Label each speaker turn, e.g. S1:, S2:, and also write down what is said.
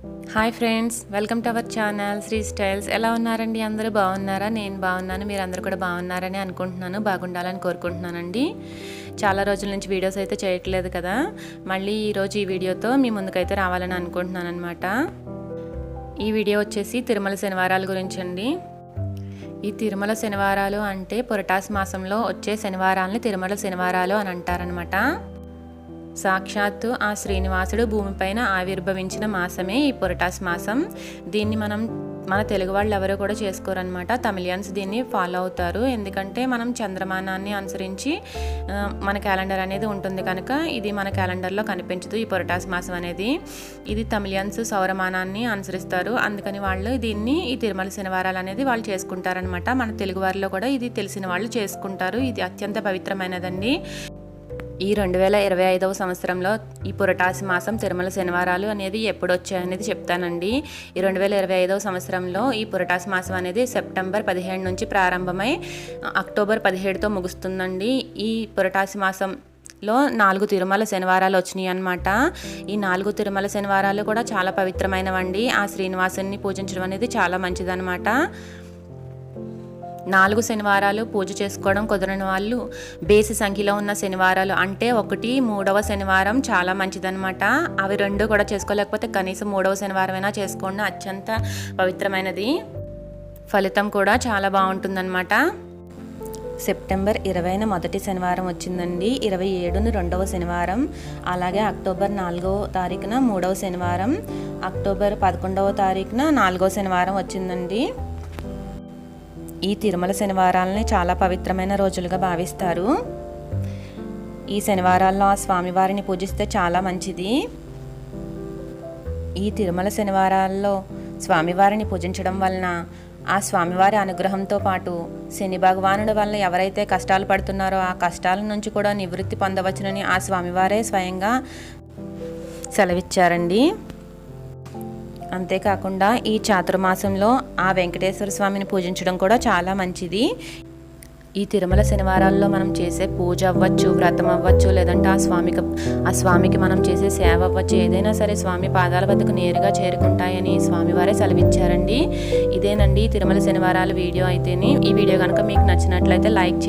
S1: Hi friends, welcome to our channel Shri styles. ఎలా ఉన్నారండి? అందరూ బాగున్నారా? నేను బాగున్నాను. మీరు అందరూ కూడా బాగున్నారని అనుకుంటున్నాను, బాగుండాలని కోరుకుంటున్నానండి. చాలా రోజుల నుంచి వీడియోస్ అయితే చేయట్లేదు కదా, మళ్ళీ ఈరోజు ఈ వీడియోతో మీ ముందుకైతే రావాలని అనుకుంటున్నాను అనమాట. ఈ వీడియో వచ్చేసి తిరుమల శనివారాల గురించి అండి. ఈ తిరుమల శనివారాలు అంటే పురటాసి మాసంలో వచ్చే శనివారాలని తిరుమల శనివారాలు అని అంటారనమాట. సాక్షాత్తు ఆ శ్రీనివాసుడు భూమిపైన ఆవిర్భవించిన మాసమే ఈ పురటాసి మాసం. దీన్ని మన తెలుగు వాళ్ళు ఎవరో కూడా చేసుకోరనమాట. తమిళియన్స్ దీన్ని ఫాలో అవుతారు. ఎందుకంటే మనం చంద్రమానాన్ని అనుసరించి మన క్యాలెండర్ అనేది ఉంటుంది కనుక ఇది మన క్యాలెండర్లో కనిపించదు. ఈ పురటాసి మాసం అనేది ఇది తమిళియన్స్ సౌరమానాన్ని అనుసరిస్తారు. అందుకని వాళ్ళు దీన్ని ఈ తిరుమల శనివారాలు అనేది వాళ్ళు చేసుకుంటారనమాట. మన తెలుగు వారిలో కూడా ఇది తెలిసిన వాళ్ళు చేసుకుంటారు. ఇది అత్యంత పవిత్రమైనదండి. ఈ 2025వ సంవత్సరంలో ఈ పురటాసి మాసం తిరుమల శనివారాలు అనేది ఎప్పుడు వచ్చాయనేది చెప్తానండి. ఈ 2025వ సంవత్సరంలో ఈ పురటాసి మాసం అనేది సెప్టెంబర్ 15 నుంచి ప్రారంభమై అక్టోబర్ 17తో ముగుస్తుందండి. ఈ పురటాసి మాసంలో 4 తిరుమల శనివారాలు వచ్చినాయి అన్నమాట. ఈ 4 తిరుమల శనివారాలు కూడా చాలా పవిత్రమైనవండి. ఆ శ్రీనివాసుని పూజించడం అనేది చాలా మంచిదన్నమాట. 4 శనివారాలు పూజ చేసుకోవడం కుదరని వాళ్ళు బేసి సంఖ్యలో ఉన్న శనివారాలు అంటే 1, 3వ శనివారం చాలా మంచిదన్నమాట. అవి 2 కూడా చేసుకోలేకపోతే కనీసం 3వ శనివారం అయినా చేసుకోండి. అత్యంత పవిత్రమైనది, ఫలితం కూడా చాలా బాగుంటుందన్నమాట. సెప్టెంబర్ 20న మొదటి శనివారం వచ్చిందండి. 27న 2వ శనివారం, అలాగే అక్టోబర్ 4వ తారీఖున 3వ శనివారం, అక్టోబర్ 11వ తారీఖున 4వ శనివారం వచ్చిందండి. ఈ తిరుమల శనివారాలని చాలా పవిత్రమైన రోజులుగా భావిస్తారు. ఈ శనివారాల్లో ఆ స్వామివారిని పూజిస్తే చాలా మంచిది. ఈ తిరుమల శనివారాల్లో స్వామివారిని పూజించడం వలన ఆ స్వామివారి అనుగ్రహంతో పాటు శని భగవానుడి వలన ఎవరైతే కష్టాలు పడుతున్నారో ఆ కష్టాల నుంచి కూడా నివృత్తి పొందవచ్చునని ఆ స్వామివారే స్వయంగా సెలవిచ్చారండి. అంతేకాకుండా ఈ చాతుర్మాసంలో ఆ వెంకటేశ్వర స్వామిని పూజించడం కూడా చాలా మంచిది. ఈ తిరుమల శనివారాల్లో మనం చేసే పూజ అవ్వచ్చు, వ్రతం అవ్వచ్చు, లేదంటే ఆ స్వామికి మనం చేసే సేవ అవ్వచ్చు, ఏదైనా సరే స్వామి పాదాల వద్దకు నేరుగా చేరుకుంటాయని స్వామివారే సెలవిచ్చారండి. ఇదేనండి తిరుమల శనివారాల వీడియో అయితేనే. ఈ వీడియో కనుక మీకు నచ్చినట్లయితే లైక్ చేయండి.